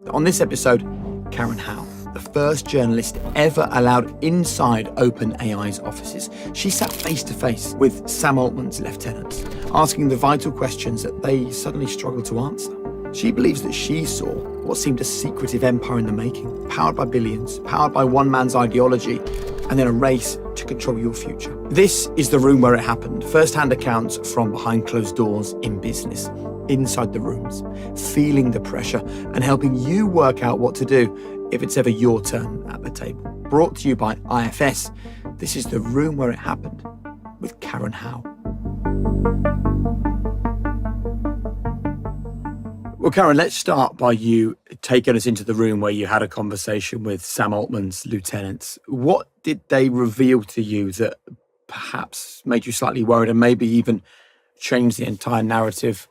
On this episode, Karen Howe, the first journalist ever allowed inside OpenAI's offices. She sat face to face with Sam Altman's lieutenants, asking the vital questions that they suddenly struggled to answer. She believes that she saw what seemed a secretive empire in the making, powered by billions, powered by one man's ideology, and then a race to control your future. This is the room where it happened. First-hand accounts from behind closed doors in business, inside the rooms, feeling the pressure and helping you work out what to do if it's ever your turn at the table. Brought to you by IFS, this is the room where it happened with Karen Howe. Well, Karen, let's start by you taking us into the room where you had a conversation with Sam Altman's lieutenants. What did they reveal to you that perhaps made you slightly worried and maybe even changed the entire narrative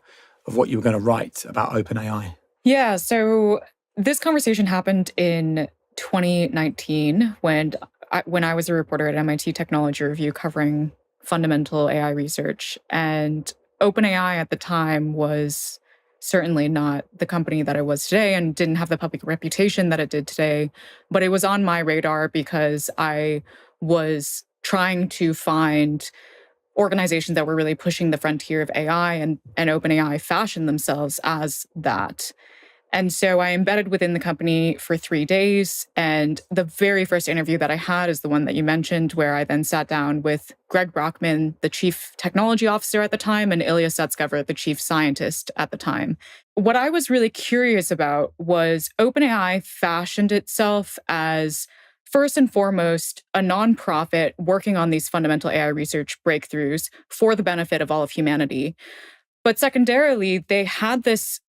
of what you were going to write about OpenAI? Yeah, so this conversation happened in 2019 when I was a reporter at MIT Technology Review covering fundamental AI research. And OpenAI at the time was certainly not the company that it was today and didn't have the public reputation that it did today. But it was on my radar because I was trying to find organizations that were really pushing the frontier of AI, and OpenAI fashioned themselves as that. And so I embedded within the company for 3 days. And the very first interview that I had is the one that you mentioned, where I then sat down with Greg Brockman, the chief technology officer at the time, and Ilya Sutskever, the chief scientist at the time. What I was really curious about was OpenAI fashioned itself as, first and foremost, a nonprofit working on these fundamental AI research breakthroughs for the benefit of all of humanity. But secondarily, they had this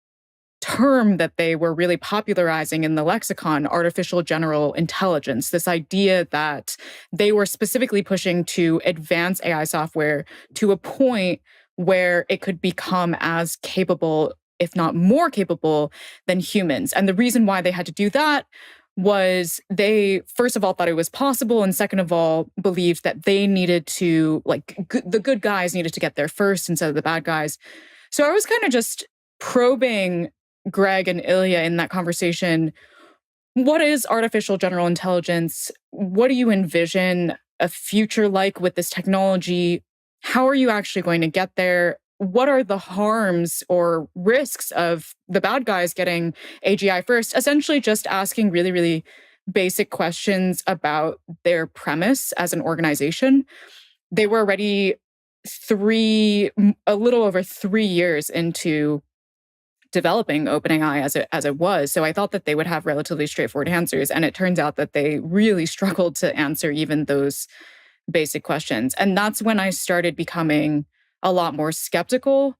term that they were really popularizing in the lexicon, artificial general intelligence, this idea that they were specifically pushing to advance AI software to a point where it could become as capable, if not more capable, than humans. And the reason why they had to do that was they, first of all, thought it was possible, and second of all, believed that they needed to, the good guys needed to get there first instead of the bad guys. So I was kind of just probing Greg and Ilya in that conversation. What is artificial general intelligence? What do you envision a future like with this technology? How are you actually going to get there? What are the harms or risks of the bad guys getting AGI first? Essentially just asking really, really basic questions about their premise as an organization. They were already a little over 3 years into developing OpenAI as it was. So I thought that they would have relatively straightforward answers. And it turns out that they really struggled to answer even those basic questions. And that's when I started becoming a lot more skeptical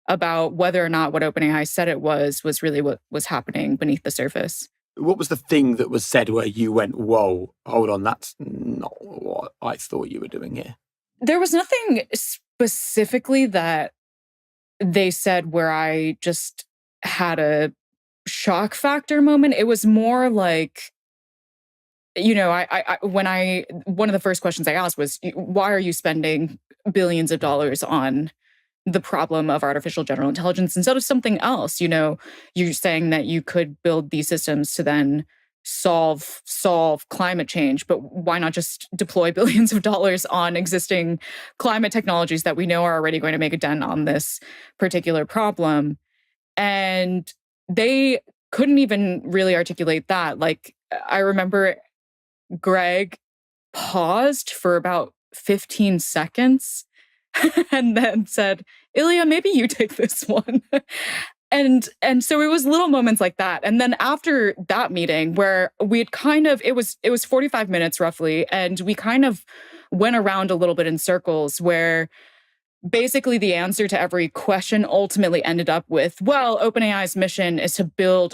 about whether or not what OpenAI said it was really what was happening beneath the surface. What was the thing that was said where you went, whoa, hold on, that's not what I thought you were doing here? There was nothing specifically that they said where I just had a shock factor moment. It was more like, one of the first questions I asked was, why are you spending billions of dollars on the problem of artificial general intelligence instead of something else? You're saying that you could build these systems to then solve climate change, but why not just deploy billions of dollars on existing climate technologies that we know are already going to make a dent on this particular problem? And they couldn't even really articulate that. Like, I remember Greg paused for about 15 seconds and then said, Ilya, maybe you take this one. And so it was little moments like that. And then after that meeting where we'd it was 45 minutes roughly, and we kind of went around a little bit in circles where basically the answer to every question ultimately ended up with, well, OpenAI's mission is to build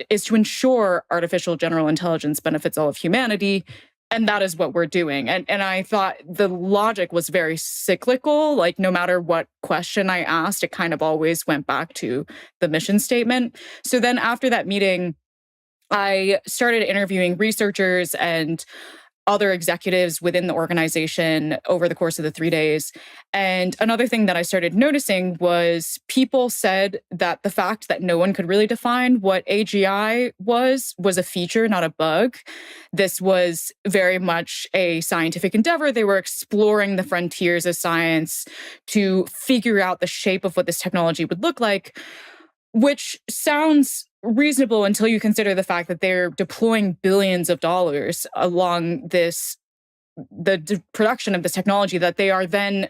is to ensure artificial general intelligence benefits all of humanity. And that is what we're doing. And I thought the logic was very cyclical. Like, no matter what question I asked, it kind of always went back to the mission statement. So then after that meeting, I started interviewing researchers, and other executives within the organization over the course of the 3 days. And another thing that I started noticing was people said that the fact that no one could really define what AGI was a feature, not a bug. This was very much a scientific endeavor. They were exploring the frontiers of science to figure out the shape of what this technology would look like, which sounds reasonable until you consider the fact that they're deploying billions of dollars along the production of this technology that they are then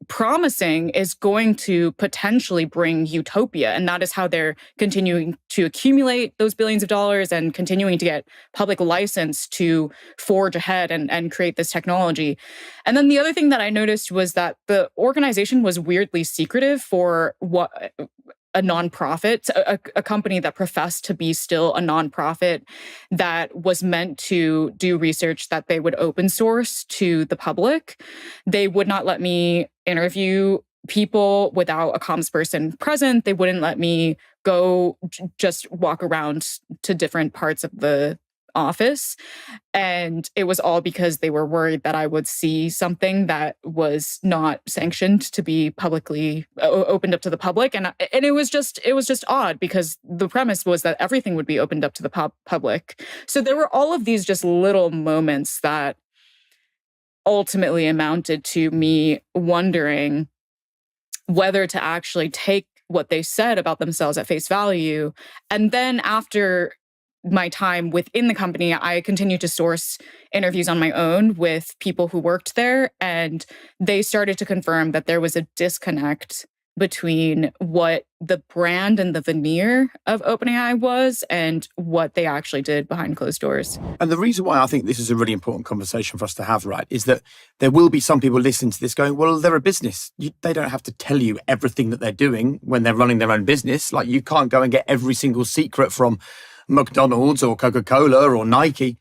promising is going to potentially bring utopia. And that is how they're continuing to accumulate those billions of dollars and continuing to get public license to forge ahead and create this technology. And then the other thing that I noticed was that the organization was weirdly secretive for what a nonprofit, a company that professed to be still a nonprofit that was meant to do research that they would open source to the public. They would not let me interview people without a comms person present. They wouldn't let me go just walk around to different parts of the office. And it was all because they were worried that I would see something that was not sanctioned to be publicly opened up to the public. And it was just odd because the premise was that everything would be opened up to the public. So there were all of these just little moments that ultimately amounted to me wondering whether to actually take what they said about themselves at face value. And then after my time within the company, I continued to source interviews on my own with people who worked there, and they started to confirm that there was a disconnect between what the brand and the veneer of OpenAI was and what they actually did behind closed doors. And the reason why I think this is a really important conversation for us to have, right, is that there will be some people listening to this going, well, they're a business. They don't have to tell you everything that they're doing when they're running their own business. Like, you can't go and get every single secret from McDonald's or Coca-Cola or Nike.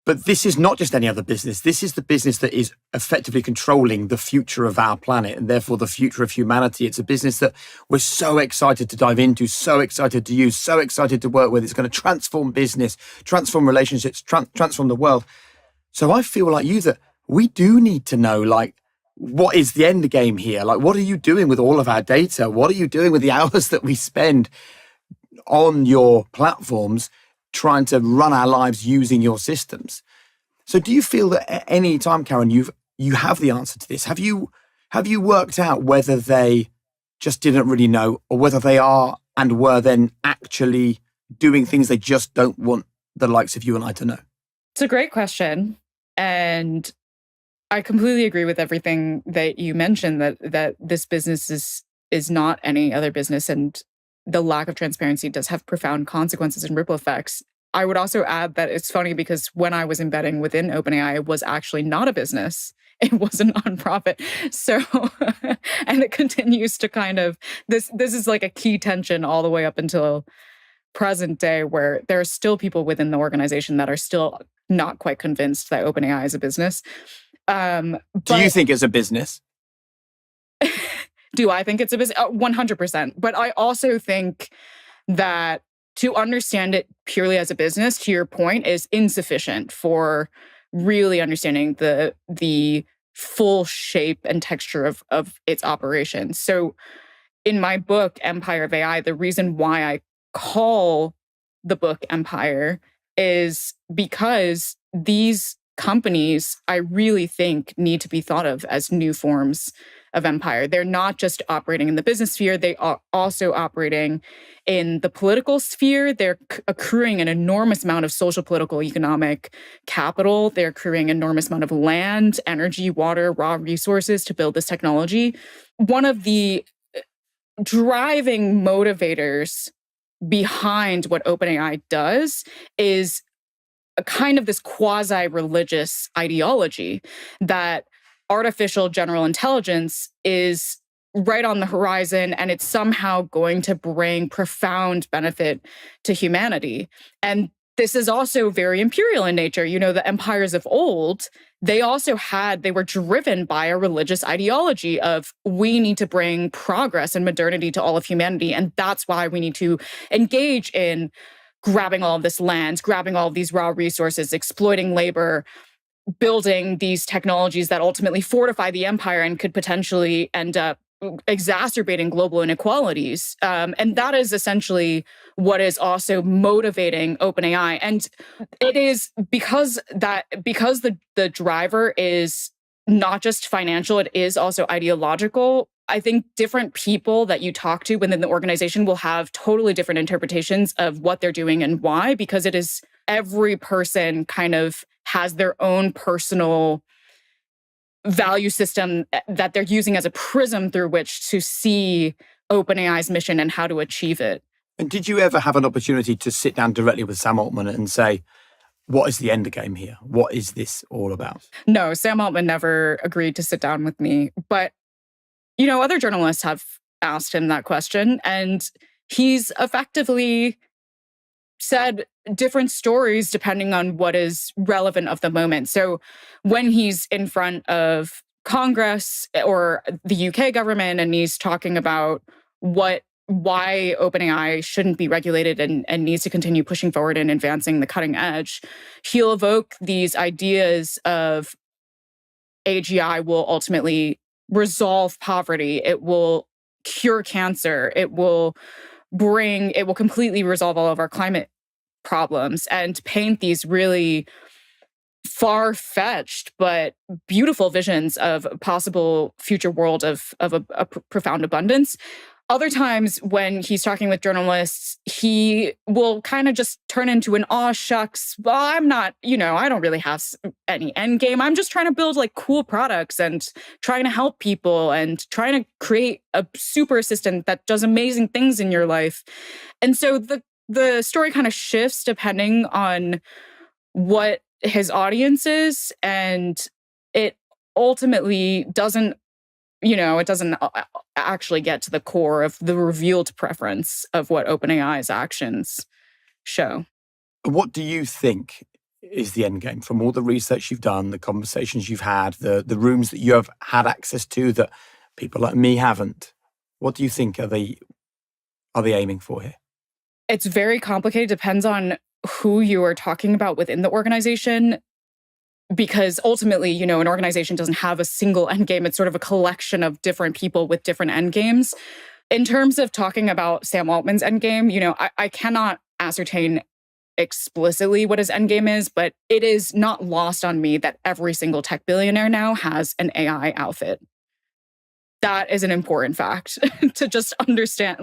But this is not just any other business. This is the business that is effectively controlling the future of our planet and therefore the future of humanity. It's a business that we're so excited to dive into, so excited to use, so excited to work with. It's going to transform business, transform relationships, transform the world. So I feel like you that we do need to know, like, what is the end game here? Like, what are you doing with all of our data? What are you doing with the hours that we spend on your platforms trying to run our lives using your systems? So do you feel that at any time, Karen, you have the answer to this? Have you worked out whether they just didn't really know, or whether they are and were then actually doing things they just don't want the likes of you and I to know? It's a great question. And I completely agree with everything that you mentioned, that this business is not any other business, and the lack of transparency does have profound consequences and ripple effects. I would also add that it's funny because when I was embedding within OpenAI, it was actually not a business. It was a nonprofit. So, and it continues to kind of, this is like a key tension all the way up until present day, where there are still people within the organization that are still not quite convinced that OpenAI is a business. Do you think it's a business? Do I think it's a business? 100%. But I also think that to understand it purely as a business, to your point, is insufficient for really understanding the full shape and texture of its operations. So in my book, Empire of AI, the reason why I call the book Empire is because these companies, I really think, need to be thought of as new forms of empire. They're not just operating in the business sphere, they are also operating in the political sphere. They're accruing an enormous amount of social, political, economic capital. They're accruing an enormous amount of land, energy, water, raw resources to build this technology. One of the driving motivators behind what OpenAI does is a kind of this quasi-religious ideology that artificial general intelligence is right on the horizon, and it's somehow going to bring profound benefit to humanity. And this is also very imperial in nature. You know, the empires of old, they were driven by a religious ideology of, we need to bring progress and modernity to all of humanity. And that's why we need to engage in grabbing all of this land, grabbing all of these raw resources, exploiting labor, building these technologies that ultimately fortify the empire and could potentially end up exacerbating global inequalities. And that is essentially what is also motivating OpenAI. And it is because the driver is not just financial, it is also ideological. I think different people that you talk to within the organization will have totally different interpretations of what they're doing and why, because it is every person kind of has their own personal value system that they're using as a prism through which to see OpenAI's mission and how to achieve it. And did you ever have an opportunity to sit down directly with Sam Altman and say, what is the end game here? What is this all about? No, Sam Altman never agreed to sit down with me. But, other journalists have asked him that question, and he's effectively said different stories depending on what is relevant of the moment. So when he's in front of Congress or the UK government and he's talking about why OpenAI shouldn't be regulated and needs to continue pushing forward and advancing the cutting edge, he'll evoke these ideas of AGI will ultimately resolve poverty. It will cure cancer. It will completely resolve all of our climate problems, and paint these really far-fetched but beautiful visions of a possible future world of a profound abundance. Other times when he's talking with journalists, he will kind of just turn into an aw shucks, well, I'm not, I don't really have any end game. I'm just trying to build like cool products and trying to help people and trying to create a super assistant that does amazing things in your life. And so the story kind of shifts depending on what his audience is, and it ultimately doesn't actually get to the core of the revealed preference of what OpenAI's actions show. What do you think is the end game from all the research you've done, the conversations you've had, the rooms that you have had access to that people like me haven't? What do you think are they aiming for here? It's very complicated. Depends on who you are talking about within the organization. Because ultimately, an organization doesn't have a single end game. It's sort of a collection of different people with different end games. In terms of talking about Sam Altman's end game, I cannot ascertain explicitly what his end game is, but it is not lost on me that every single tech billionaire now has an AI outfit. That is an important fact to just understand.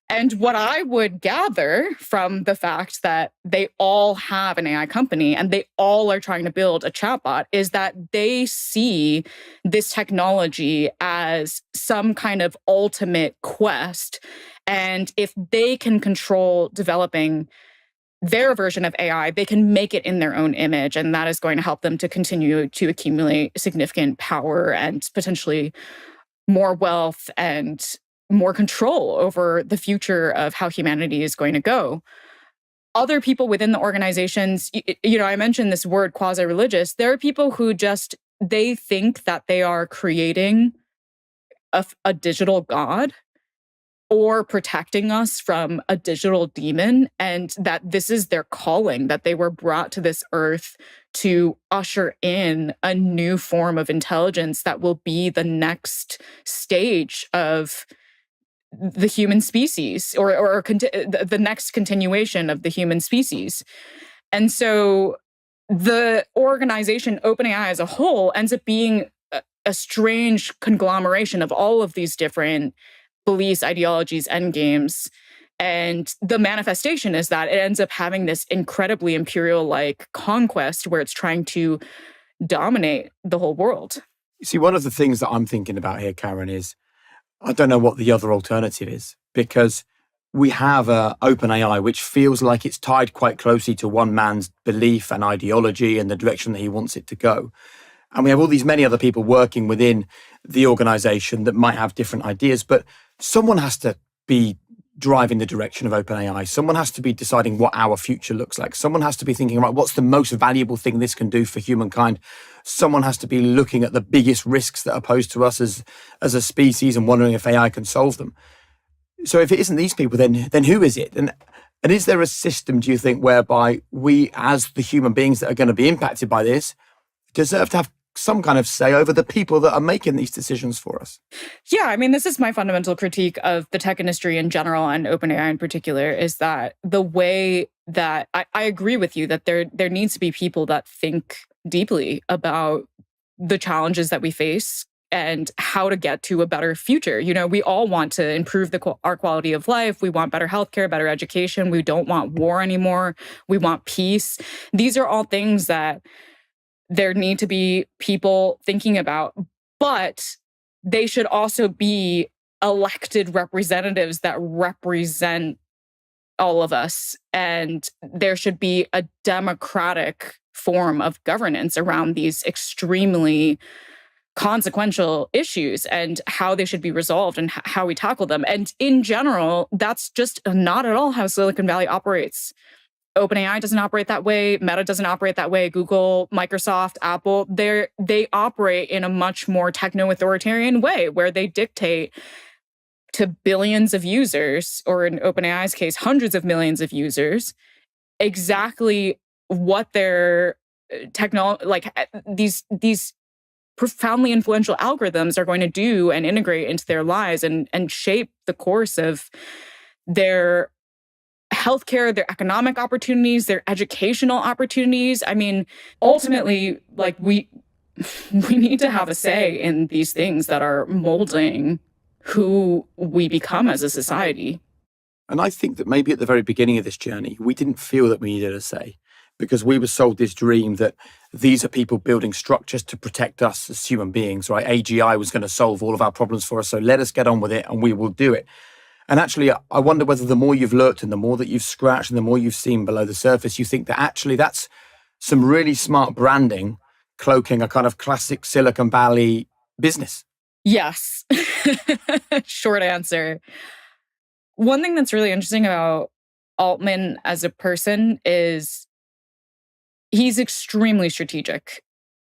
And what I would gather from the fact that they all have an AI company and they all are trying to build a chatbot is that they see this technology as some kind of ultimate quest. And if they can control developing their version of AI, they can make it in their own image. And that is going to help them to continue to accumulate significant power and potentially more wealth and more control over the future of how humanity is going to go. Other people within the organizations, I mentioned this word quasi-religious. There are people who they think that they are creating a digital god or protecting us from a digital demon, and that this is their calling, that they were brought to this earth to usher in a new form of intelligence that will be the next stage of the human species or the next continuation of the human species. And so the organization OpenAI as a whole ends up being a strange conglomeration of all of these different beliefs, ideologies, endgames. And the manifestation is that it ends up having this incredibly imperial-like conquest where it's trying to dominate the whole world. See, one of the things that I'm thinking about here, Karen, is I don't know what the other alternative is, because we have OpenAI, which feels like it's tied quite closely to one man's belief and ideology and the direction that he wants it to go. And we have all these many other people working within the organization that might have different ideas, but someone has to be driving the direction of OpenAI. Someone has to be deciding what our future looks like. Someone has to be thinking, right, what's the most valuable thing this can do for humankind? Someone has to be looking at the biggest risks that are posed to us as a species and wondering if AI can solve them. So if it isn't these people, then who is it? And is there a system, do you think, whereby we, as the human beings that are going to be impacted by this, deserve to have some kind of say over the people that are making these decisions for us. Yeah, I mean, this is my fundamental critique of the tech industry in general and OpenAI in particular, is that the way that I agree with you that there needs to be people that think deeply about the challenges that we face and how to get to a better future. You know, we all want to improve our quality of life. We want better healthcare, better education. We don't want war anymore. We want peace. These are all things that there need to be people thinking about, but they should also be elected representatives that represent all of us. And there should be a democratic form of governance around these extremely consequential issues and how they should be resolved and how we tackle them. And in general, that's just not at all how Silicon Valley operates. OpenAI doesn't operate that way. Meta doesn't operate that way. Google, Microsoft, Apple, they operate in a much more techno-authoritarian way where they dictate to billions of users, or in OpenAI's case, hundreds of millions of users, exactly what their these profoundly influential algorithms are going to do and integrate into their lives and shape the course of their healthcare, their economic opportunities, their educational opportunities. I mean, ultimately, like we need to have a say in these things that are molding who we become as a society. And I think that maybe at the very beginning of this journey, we didn't feel that we needed a say because we were sold this dream that these are people building structures to protect us as human beings, right? AGI was going to solve all of our problems for us, so let us get on with it and we will do it. And actually, I wonder whether the more you've looked and the more that you've scratched and the more you've seen below the surface, you think that actually that's some really smart branding cloaking a kind of classic Silicon Valley business. Yes. Short answer. One thing that's really interesting about Altman as a person is he's extremely strategic.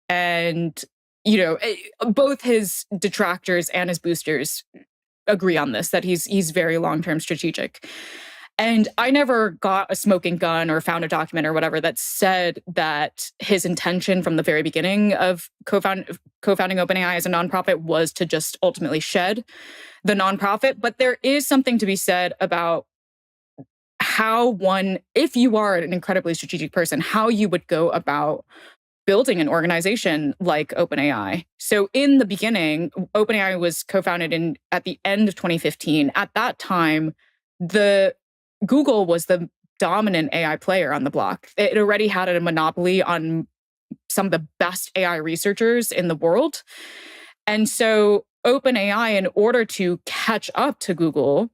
And, you know, both his detractors and his boosters agree on this, that he's very long-term strategic. And I never got a smoking gun or found a document or whatever that said that his intention from the very beginning of co-founding OpenAI as a nonprofit was to just ultimately shed the nonprofit. But there is something to be said about how if you are an incredibly strategic person, how you would go about building an organization like OpenAI. So in the beginning, OpenAI was co-founded at the end of 2015. At that time, Google was the dominant AI player on the block. It already had a monopoly on some of the best AI researchers in the world. And so OpenAI, in order to catch up to Google,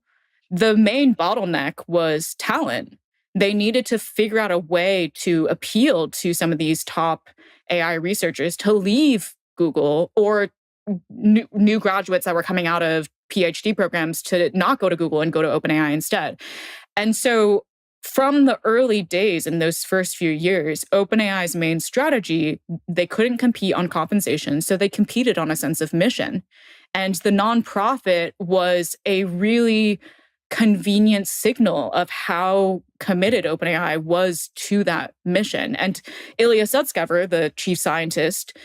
the main bottleneck was talent. They needed to figure out a way to appeal to some of these top AI researchers to leave Google, or new graduates that were coming out of PhD programs to not go to Google and go to OpenAI instead. And so from the early days in those first few years, OpenAI's main strategy, they couldn't compete on compensation, so they competed on a sense of mission. And the nonprofit was a really convenient signal of how committed OpenAI was to that mission. And Ilya Sutskever, the chief scientist,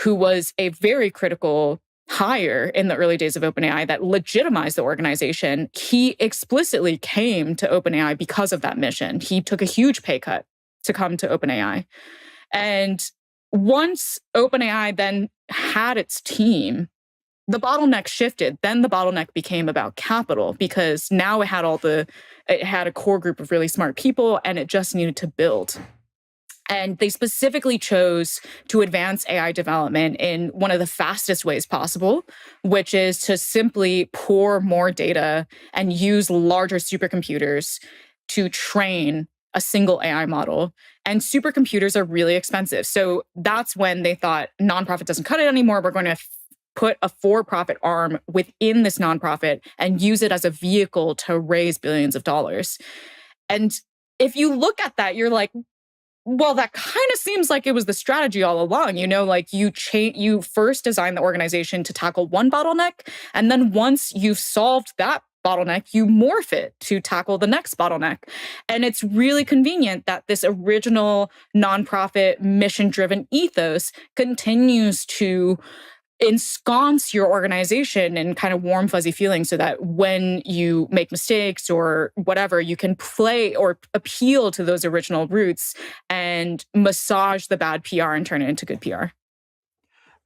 who was a very critical hire in the early days of OpenAI that legitimized the organization, he explicitly came to OpenAI because of that mission. He took a huge pay cut to come to OpenAI. And once OpenAI then had its team, the bottleneck shifted. Then the bottleneck became about capital, because now it had a core group of really smart people and it just needed to build. And they specifically chose to advance AI development in one of the fastest ways possible, which is to simply pour more data and use larger supercomputers to train a single AI model. And supercomputers are really expensive. So that's when they thought, nonprofit doesn't cut it anymore. We're going to put a for-profit arm within this nonprofit and use it as a vehicle to raise billions of dollars. And if you look at that, you're like, well, that kind of seems like it was the strategy all along. You know, like you first design the organization to tackle one bottleneck, and then once you've solved that bottleneck, you morph it to tackle the next bottleneck. And it's really convenient that this original nonprofit mission-driven ethos continues to ensconce your organization in kind of warm, fuzzy feelings so that when you make mistakes or whatever, you can play or appeal to those original roots and massage the bad PR and turn it into good PR.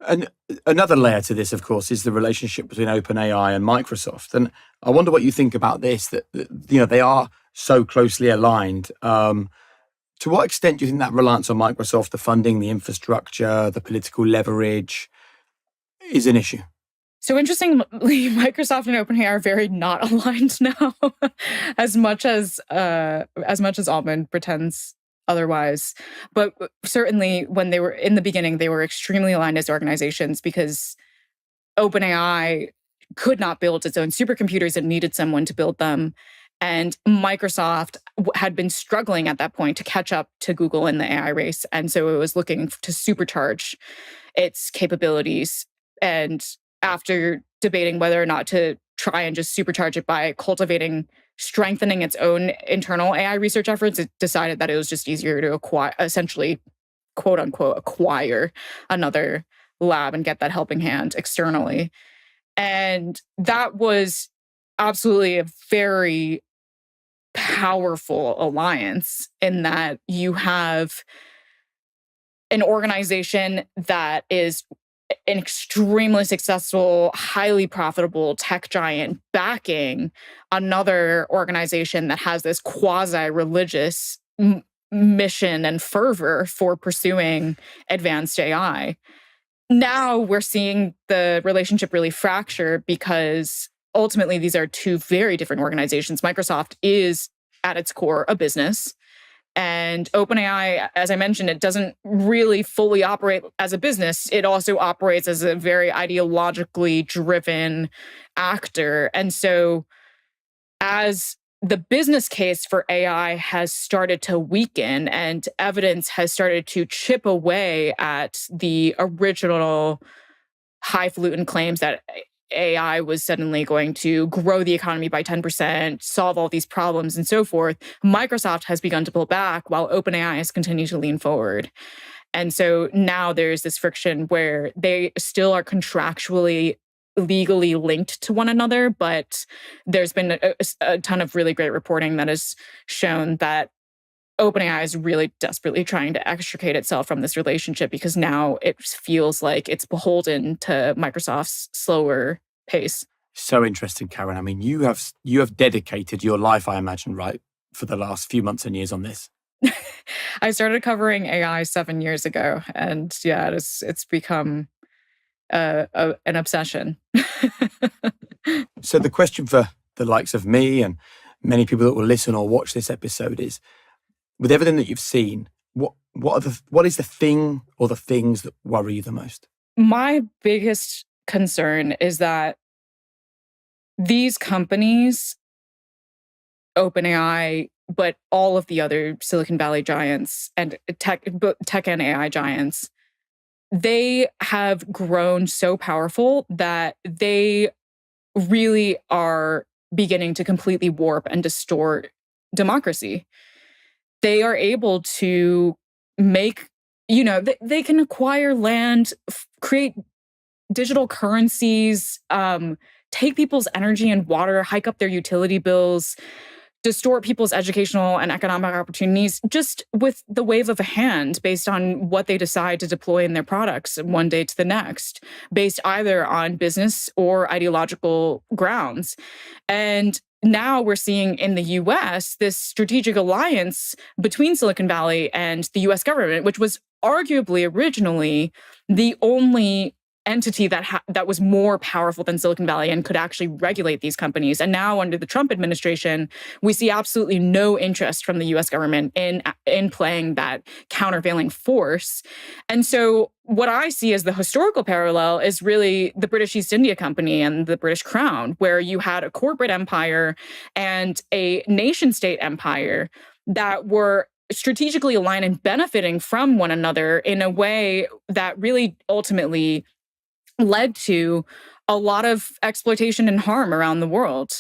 And another layer to this, of course, is the relationship between OpenAI and Microsoft. And I wonder what you think about this, that they are so closely aligned. To what extent do you think that reliance on Microsoft, the funding, the infrastructure, the political leverage, is an issue? So interestingly, Microsoft and OpenAI are very not aligned now, as much as Altman pretends otherwise. But certainly when they were in the beginning, they were extremely aligned as organizations because OpenAI could not build its own supercomputers. It needed someone to build them. And Microsoft had been struggling at that point to catch up to Google in the AI race. And so it was looking to supercharge its capabilities. And after debating whether or not to try and just supercharge it by strengthening its own internal AI research efforts, it decided that it was just easier to essentially, quote unquote, acquire another lab and get that helping hand externally. And that was absolutely a very powerful alliance in that you have an organization that is an extremely successful, highly profitable tech giant backing another organization that has this quasi-religious mission and fervor for pursuing advanced AI. Now we're seeing the relationship really fracture because ultimately these are two very different organizations. Microsoft is at its core a business. And OpenAI, as I mentioned, it doesn't really fully operate as a business. It also operates as a very ideologically driven actor. And so as the business case for AI has started to weaken and evidence has started to chip away at the original highfalutin claims that AI was suddenly going to grow the economy by 10%, solve all these problems, and so forth, Microsoft has begun to pull back while OpenAI has continued to lean forward. And so now there's this friction where they still are contractually, legally linked to one another, but there's been a ton of really great reporting that has shown that OpenAI is really desperately trying to extricate itself from this relationship because now it feels like it's beholden to Microsoft's slower pace. So interesting, Karen. I mean, you have dedicated your life, I imagine, right, for the last few months and years on this. I started covering AI 7 years ago, and yeah, it's become an obsession. So the question for the likes of me and many people that will listen or watch this episode is, with everything that you've seen, what is the thing or the things that worry you the most? My biggest concern is that these companies, OpenAI, but all of the other Silicon Valley giants and tech and AI giants, they have grown so powerful that they really are beginning to completely warp and distort democracy. They are able to make, they can acquire land, create digital currencies, take people's energy and water, hike up their utility bills, distort people's educational and economic opportunities just with the wave of a hand based on what they decide to deploy in their products one day to the next, based either on business or ideological grounds. And now we're seeing in the US this strategic alliance between Silicon Valley and the US government, which was arguably originally the only entity that was more powerful than Silicon Valley and could actually regulate these companies. And now under the Trump administration, we see absolutely no interest from the US government in playing that countervailing force. And so what I see as the historical parallel is really the British East India Company and the British Crown, where you had a corporate empire and a nation state empire that were strategically aligned and benefiting from one another in a way that really ultimately led to a lot of exploitation and harm around the world.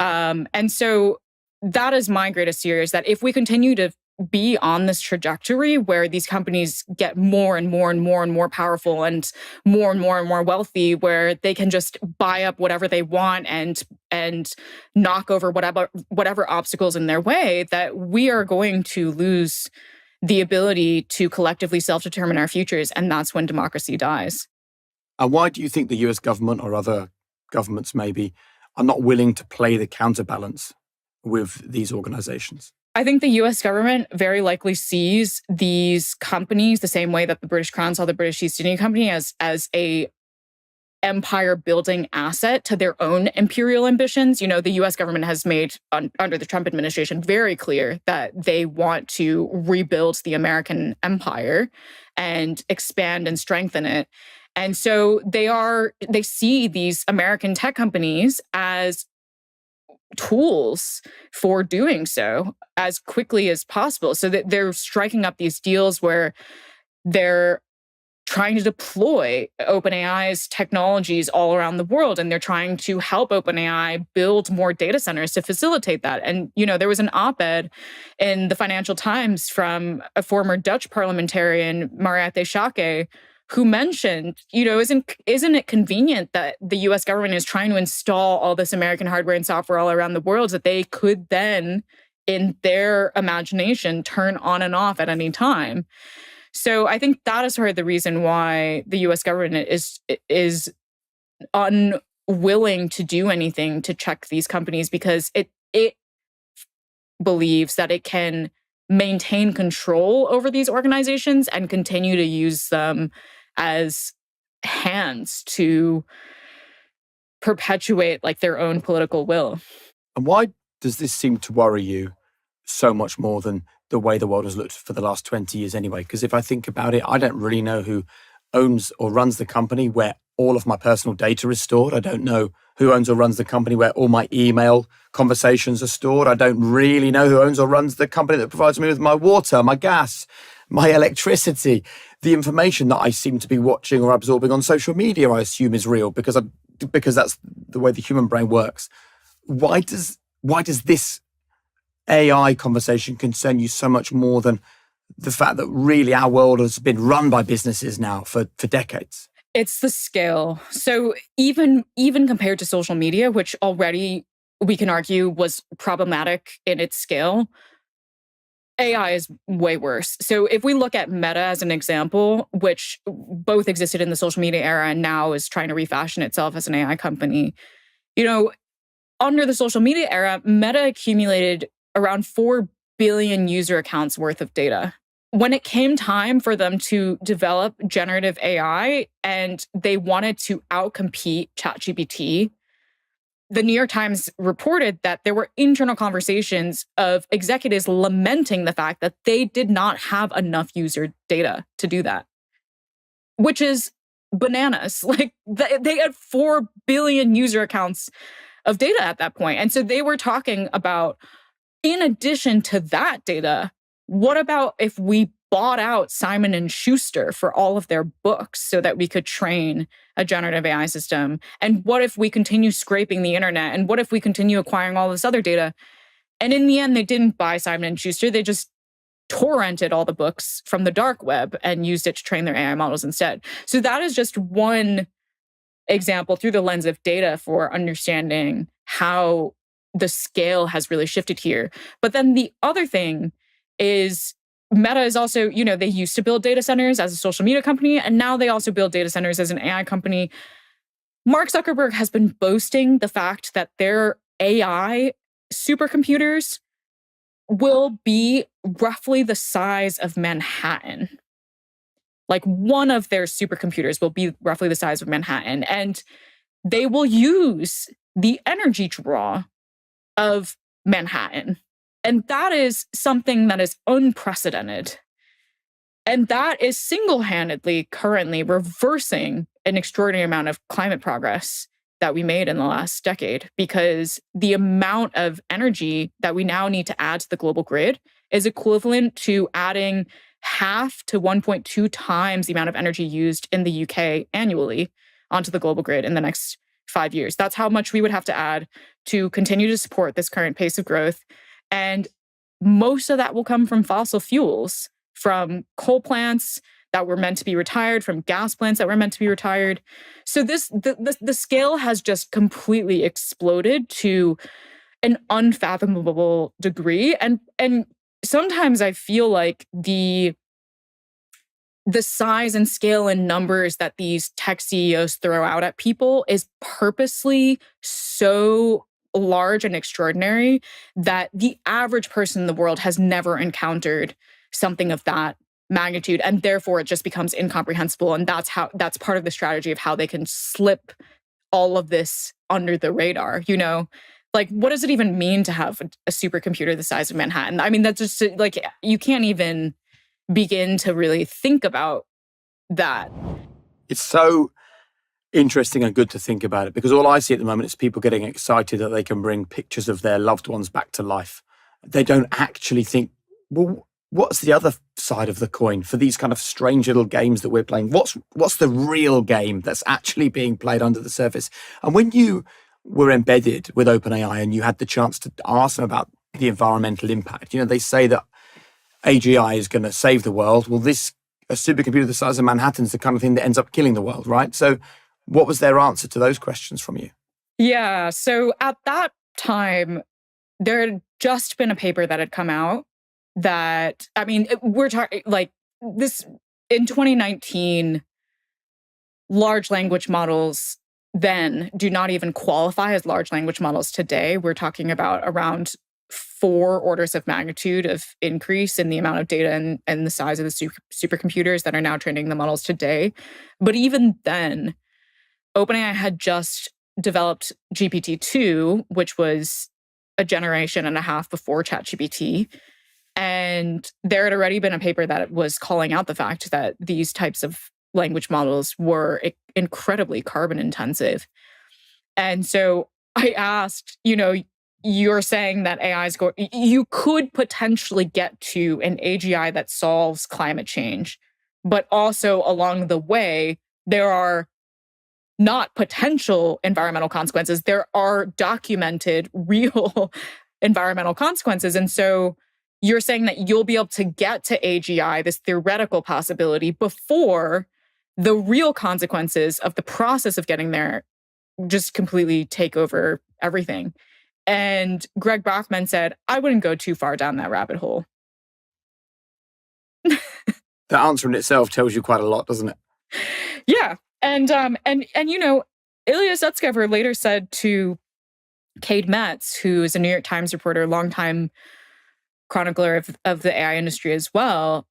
And so that is my greatest fear, is that if we continue to be on this trajectory where these companies get more and more and more and more powerful and more wealthy, where they can just buy up whatever they want and knock over whatever obstacles in their way, that we are going to lose the ability to collectively self-determine our futures, and that's when democracy dies. And why do you think the US government or other governments maybe are not willing to play the counterbalance with these organizations? I think the US government very likely sees these companies the same way that the British Crown saw the British East India Company, as a empire building asset to their own imperial ambitions. The US government has made under the Trump administration very clear that they want to rebuild the American empire and expand and strengthen it. And so they see these American tech companies as tools for doing so as quickly as possible. So that they're striking up these deals where they're trying to deploy OpenAI's technologies all around the world, and they're trying to help OpenAI build more data centers to facilitate that. And, there was an op-ed in the Financial Times from a former Dutch parliamentarian, Mariette Schaake, who mentioned, isn't it convenient that the US government is trying to install all this American hardware and software all around the world that they could then, in their imagination, turn on and off at any time? So I think that is sort of the reason why the US government is unwilling to do anything to check these companies, because it believes that it can maintain control over these organizations and continue to use them as hands to perpetuate their own political will. And why does this seem to worry you so much more than the way the world has looked for the last 20 years anyway? Because if I think about it, I don't really know who owns or runs the company where all of my personal data is stored. I don't know who owns or runs the company where all my email conversations are stored. I don't really know who owns or runs the company that provides me with my water, my gas, my electricity. The information that I seem to be watching or absorbing on social media, I assume, is real because that's the way the human brain works. Why does this AI conversation concern you so much more than the fact that really our world has been run by businesses now for decades? It's the scale. So even compared to social media, which already we can argue was problematic in its scale, AI is way worse. So if we look at Meta as an example, which both existed in the social media era and now is trying to refashion itself as an AI company, under the social media era, Meta accumulated around 4 billion user accounts worth of data. When it came time for them to develop generative AI and they wanted to outcompete ChatGPT, the New York Times reported that there were internal conversations of executives lamenting the fact that they did not have enough user data to do that, which is bananas. They had 4 billion user accounts of data at that point. And so they were talking about, in addition to that data, what about if we bought out Simon and Schuster for all of their books so that we could train a generative AI system? And what if we continue scraping the internet? And what if we continue acquiring all this other data? And in the end, they didn't buy Simon and Schuster. They just torrented all the books from the dark web and used it to train their AI models instead. So that is just one example through the lens of data for understanding how the scale has really shifted here. But then the other thing is Meta is also, they used to build data centers as a social media company, and now they also build data centers as an AI company. Mark Zuckerberg has been boasting the fact that their AI supercomputers will be roughly the size of Manhattan. One of their supercomputers will be roughly the size of Manhattan, and they will use the energy draw of Manhattan. And that is something that is unprecedented. And that is single-handedly currently reversing an extraordinary amount of climate progress that we made in the last decade, because the amount of energy that we now need to add to the global grid is equivalent to adding half to 1.2 times the amount of energy used in the UK annually onto the global grid in the next 5 years. That's how much we would have to add to continue to support this current pace of growth. And most of that will come from fossil fuels, from coal plants that were meant to be retired, from gas plants that were meant to be retired. So the scale has just completely exploded to an unfathomable degree. And sometimes I feel like the size and scale and numbers that these tech CEOs throw out at people is purposely so large and extraordinary that the average person in the world has never encountered something of that magnitude, and therefore it just becomes incomprehensible. And that's part of the strategy of how they can slip all of this under the radar. Like, what does it even mean to have a supercomputer the size of Manhattan? I mean, that's just like, you can't even begin to really think about that. It's so interesting and good to think about it, because all I see at the moment is people getting excited that they can bring pictures of their loved ones back to life. They don't actually think, well, what's the other side of the coin for these kind of strange little games that we're playing? What's the real game that's actually being played under the surface? And when you were embedded with OpenAI and you had the chance to ask them about the environmental impact, they say that AGI is going to save the world. Well, a supercomputer the size of Manhattan is the kind of thing that ends up killing the world, right? So what was their answer to those questions from you? Yeah. So at that time, there had just been a paper that had come out that, I mean, we're talking like this in 2019, large language models then do not even qualify as large language models today. We're talking about around 4 orders of magnitude of increase in the amount of data and the size of the supercomputers that are now training the models today. But even then, OpenAI had just developed GPT-2, which was a generation and a half before ChatGPT. And there had already been a paper that was calling out the fact that these types of language models were incredibly carbon intensive. And so I asked, you're saying that you could potentially get to an AGI that solves climate change, but also along the way, there are not potential environmental consequences. There are documented real environmental consequences. And so you're saying that you'll be able to get to AGI, this theoretical possibility, before the real consequences of the process of getting there just completely take over everything. And Greg Bachman said, I wouldn't go too far down that rabbit hole. The answer in itself tells you quite a lot, doesn't it? Yeah. And Ilya Sutskever later said to Cade Metz, who is a New York Times reporter, longtime chronicler of the AI industry as well,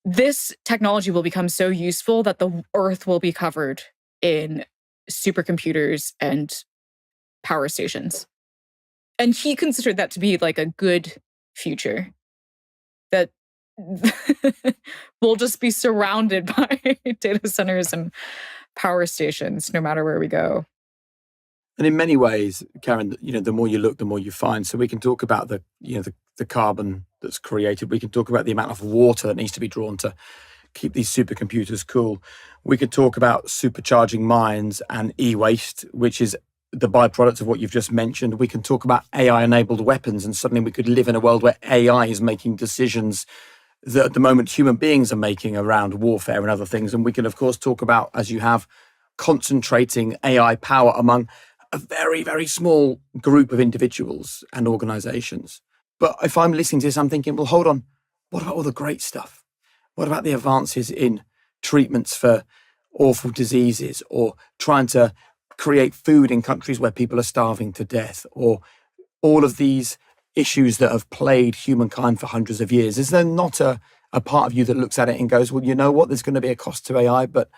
this technology will become so useful that the Earth will be covered in supercomputers and power stations. And he considered that to be like a good future, that we'll just be surrounded by data centers and power stations no matter where we go. And in many ways, Karen, the more you look, the more you find. So we can talk about the carbon that's created. We can talk about the amount of water that needs to be drawn to keep these supercomputers cool. We could talk about supercharging mines and e-waste, which is the byproduct of what you've just mentioned. We can talk about AI-enabled weapons, and suddenly we could live in a world where AI is making decisions that at the moment human beings are making around warfare and other things. And we can, of course, talk about, as you have, concentrating AI power among a very, very small group of individuals and organizations. But if I'm listening to this, I'm thinking, well, hold on, what about all the great stuff? What about the advances in treatments for awful diseases, or trying to create food in countries where people are starving to death, or all of these issues that have plagued humankind for hundreds of years? Is there not a part of you that looks at it and goes, well, you know what, there's going to be a cost to AI, but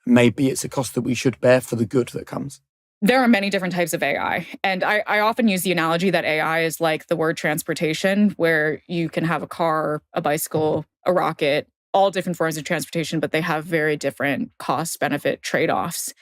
maybe it's a cost that we should bear for the good that comes? There are many different types of AI. And I often use the analogy that AI is like the word transportation, where you can have a car, a bicycle, a rocket, all different forms of transportation, but they have very different cost-benefit trade-offs.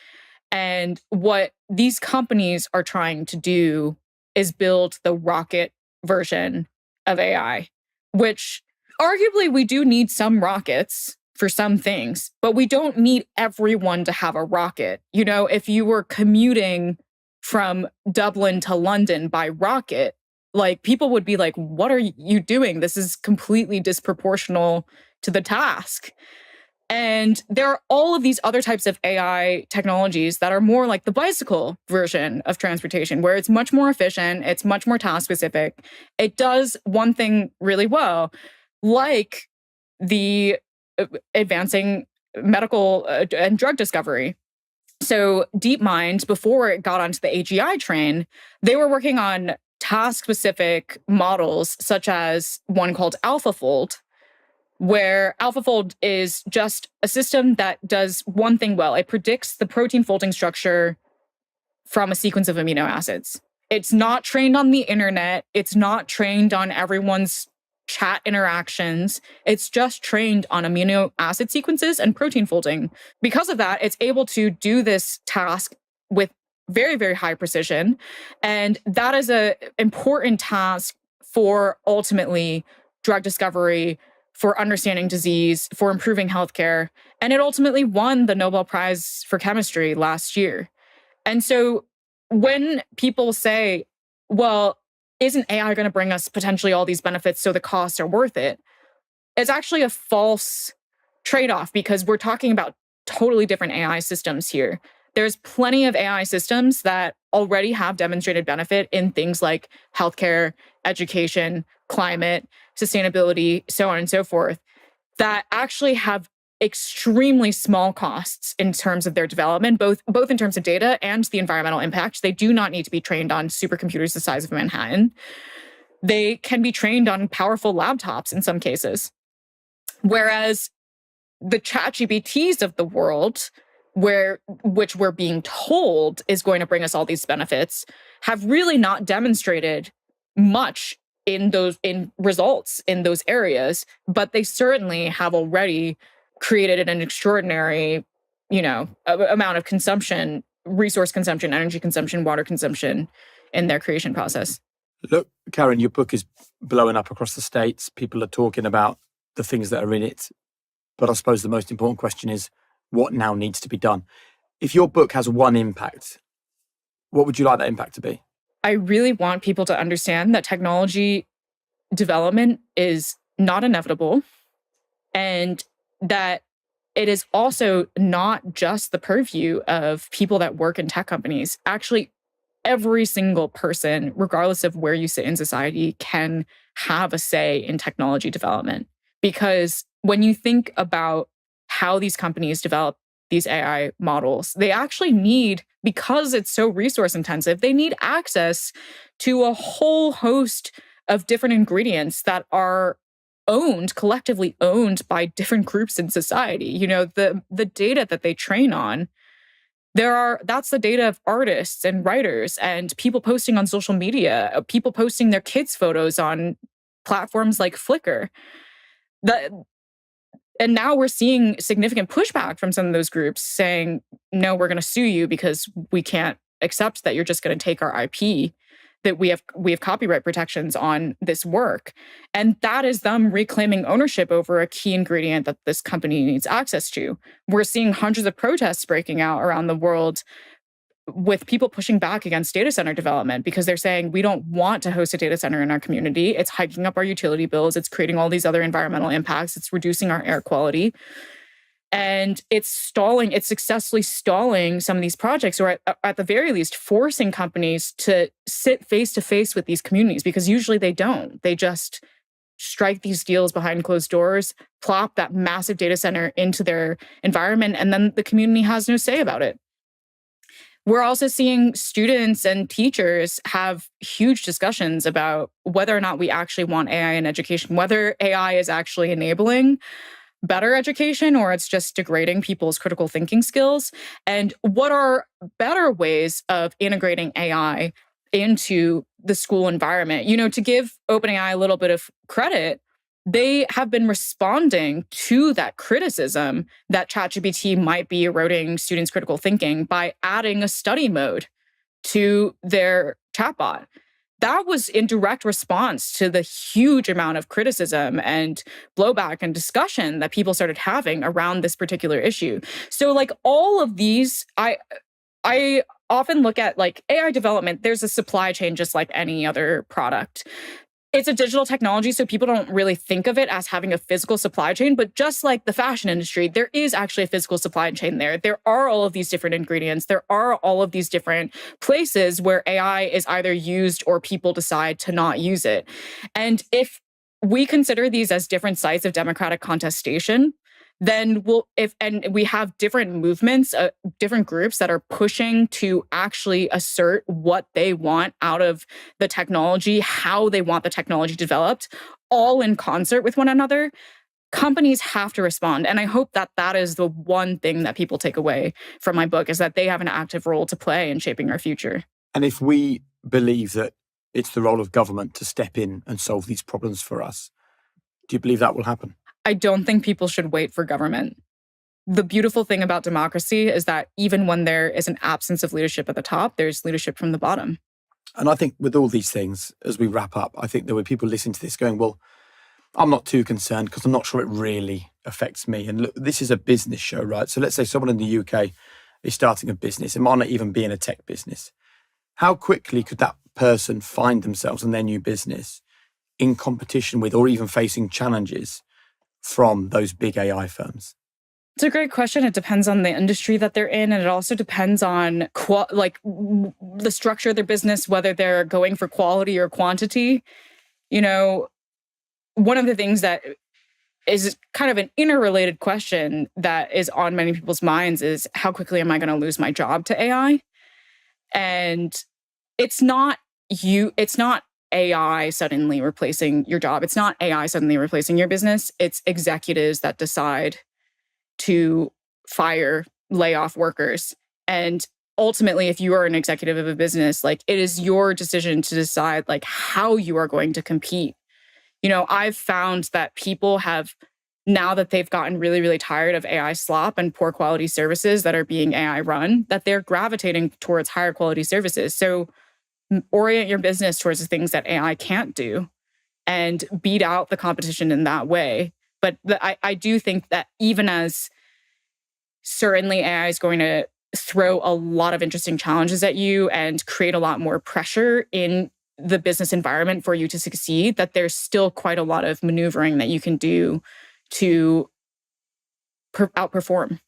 And what these companies are trying to do is build the rocket version of AI, which arguably we do need some rockets for some things, but we don't need everyone to have a rocket. If you were commuting from Dublin to London by rocket, like people would be like, what are you doing? This is completely disproportional to the task. And there are all of these other types of AI technologies that are more like the bicycle version of transportation, where it's much more efficient, it's much more task specific. It does one thing really well, like the advancing medical and drug discovery. So DeepMind, before it got onto the AGI train, they were working on task-specific models, such as one called AlphaFold, where AlphaFold is just a system that does one thing well. It predicts the protein folding structure from a sequence of amino acids. It's not trained on the internet. It's not trained on everyone's chat interactions. It's just trained on amino acid sequences and protein folding. Because of that, it's able to do this task with very, very high precision. And that is an important task for ultimately drug discovery, for understanding disease, for improving healthcare. And it ultimately won the Nobel Prize for Chemistry last year. And so when people say, well, isn't AI going to bring us potentially all these benefits so the costs are worth it? It's actually a false trade-off, because we're talking about totally different AI systems here. There's plenty of AI systems that already have demonstrated benefit in things like healthcare, education, climate, sustainability, so on and so forth, that actually have extremely small costs in terms of their development, both in terms of data and the environmental impact. They do not need to be trained on supercomputers the size of Manhattan. They can be trained on powerful laptops in some cases. Whereas the ChatGPTs of the world, which we're being told is going to bring us all these benefits, have really not demonstrated much in results in those areas, but they certainly have already created an extraordinary, amount of consumption, resource consumption, energy consumption, water consumption in their creation process. Look, Karen, your book is blowing up across the States. People are talking about the things that are in it. But I suppose the most important question is, what now needs to be done? If your book has one impact, what would you like that impact to be? I really want people to understand that technology development is not inevitable, and that it is also not just the purview of people that work in tech companies. Actually, every single person, regardless of where you sit in society, can have a say in technology development. Because when you think about how these companies develop these AI models, they actually need, because it's so resource intensive, they need access to a whole host of different ingredients that are collectively owned by different groups in society. The data that they train on, that's the data of artists and writers and people posting on social media, people posting their kids' photos on platforms like Flickr. And now we're seeing significant pushback from some of those groups saying, no, we're going to sue you because we can't accept that you're just going to take our IP, that we have copyright protections on this work. And that is them reclaiming ownership over a key ingredient that this company needs access to. We're seeing hundreds of protests breaking out around the world with people pushing back against data center development because they're saying, we don't want to host a data center in our community. It's hiking up our utility bills. It's creating all these other environmental impacts. It's reducing our air quality. And it's successfully stalling some of these projects, or at the very least, forcing companies to sit face to face with these communities, because usually they don't. They just strike these deals behind closed doors, plop that massive data center into their environment, and then the community has no say about it. We're also seeing students and teachers have huge discussions about whether or not we actually want AI in education, whether AI is actually enabling better education or it's just degrading people's critical thinking skills, and what are better ways of integrating AI into the school environment. To give OpenAI a little bit of credit, they have been responding to that criticism that ChatGPT might be eroding students' critical thinking by adding a study mode to their chatbot. That was in direct response to the huge amount of criticism and blowback and discussion that people started having around this particular issue. So all of these, I often look at like AI development, there's a supply chain just like any other product. It's a digital technology, so people don't really think of it as having a physical supply chain. But just like the fashion industry, there is actually a physical supply chain there. There are all of these different ingredients. There are all of these different places where AI is either used or people decide to not use it. And if we consider these as different sites of democratic contestation, then we have different movements, different groups that are pushing to actually assert what they want out of the technology, how they want the technology developed, all in concert with one another. Companies have to respond. And I hope that that is the one thing that people take away from my book, is that they have an active role to play in shaping our future. And if we believe that it's the role of government to step in and solve these problems for us, do you believe that will happen? I don't think people should wait for government. The beautiful thing about democracy is that even when there is an absence of leadership at the top, there's leadership from the bottom. And I think with all these things, as we wrap up, I think there were people listening to this going, well, I'm not too concerned because I'm not sure it really affects me. And look, this is a business show, right? So let's say someone in the UK is starting a business. It might not even be in a tech business. How quickly could that person find themselves and their new business in competition with, or even facing challenges from those big AI firms? It's a great question. It depends on the industry that they're in. And it also depends on the structure of their business, whether they're going for quality or quantity. You know, one of the things that is kind of an interrelated question that is on many people's minds is, how quickly am I going to lose my job to AI? And it's not AI suddenly replacing your job. It's not AI suddenly replacing your business. It's executives that decide to fire, lay off workers. And ultimately, if you are an executive of a business, like, it is your decision to decide like how you are going to compete. You know, I've found that people have, now that they've gotten really, really tired of AI slop and poor quality services that are being AI run, that they're gravitating towards higher quality services. So orient your business towards the things that AI can't do and beat out the competition in that way. But I do think that even as certainly AI is going to throw a lot of interesting challenges at you and create a lot more pressure in the business environment for you to succeed, that there's still quite a lot of maneuvering that you can do to outperform.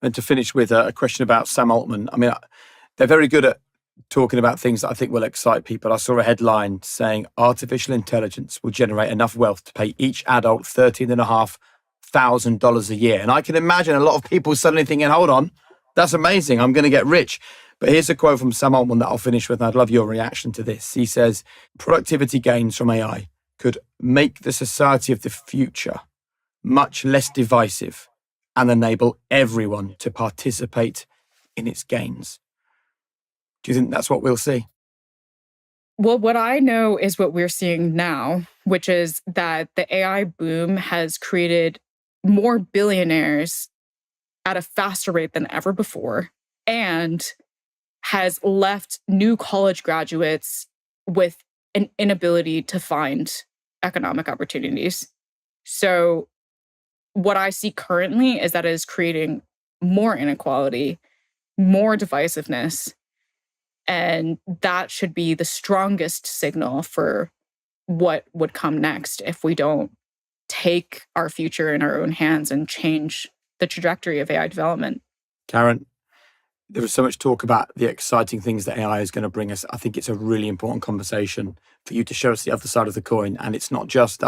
And to finish with a question about Sam Altman. I mean, they're very good at talking about things that I think will excite people. I saw a headline saying artificial intelligence will generate enough wealth to pay each adult $13,500 a year. And I can imagine a lot of people suddenly thinking, hold on, that's amazing, I'm going to get rich. But here's a quote from Sam Altman that I'll finish with, and I'd love your reaction to this. He says, productivity gains from AI could make the society of the future much less divisive and enable everyone to participate in its gains. Do you think that's what we'll see? Well, what I know is what we're seeing now, which is that the AI boom has created more billionaires at a faster rate than ever before, and has left new college graduates with an inability to find economic opportunities. So what I see currently is that it is creating more inequality, more divisiveness. And that should be the strongest signal for what would come next if we don't take our future in our own hands and change the trajectory of AI development. Karen, there was so much talk about the exciting things that AI is going to bring us. I think it's a really important conversation for you to show us the other side of the coin. And it's not just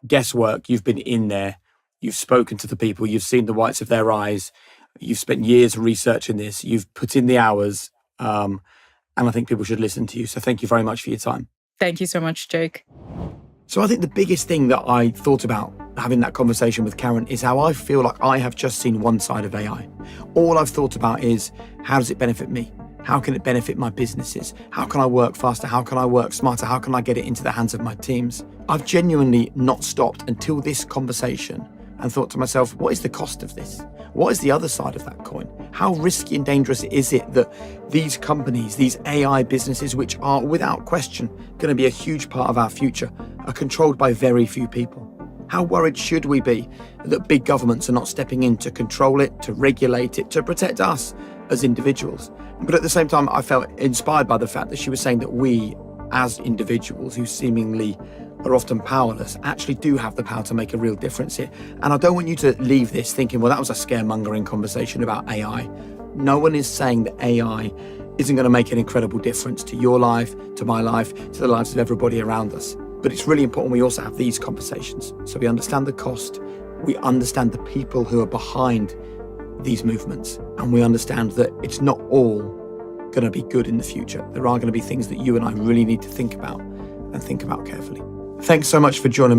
guesswork. You've been in there. You've spoken to the people. You've seen the whites of their eyes. You've spent years researching this. You've put in the hours. And I think people should listen to you. So thank you very much for your time. Thank you so much, Jake. So I think the biggest thing that I thought about having that conversation with Karen is how I feel like I have just seen one side of AI. All I've thought about is, how does it benefit me? How can it benefit my businesses? How can I work faster? How can I work smarter? How can I get it into the hands of my teams? I've genuinely not stopped until this conversation and thought to myself, what is the cost of this? What is the other side of that coin? How risky and dangerous is it that these companies, these AI businesses, which are without question going to be a huge part of our future, are controlled by very few people? How worried should we be that big governments are not stepping in to control it, to regulate it, to protect us as individuals. But at the same time, I felt inspired by the fact that she was saying that we, as individuals who seemingly are often powerless, actually do have the power to make a real difference here. And I don't want you to leave this thinking, well, that was a scaremongering conversation about AI. No one is saying that AI isn't going to make an incredible difference to your life, to my life, to the lives of everybody around us. But it's really important we also have these conversations. So we understand the cost, we understand the people who are behind these movements, and we understand that it's not all going to be good in the future. There are going to be things that you and I really need to think about and think about carefully. Thanks so much for joining me.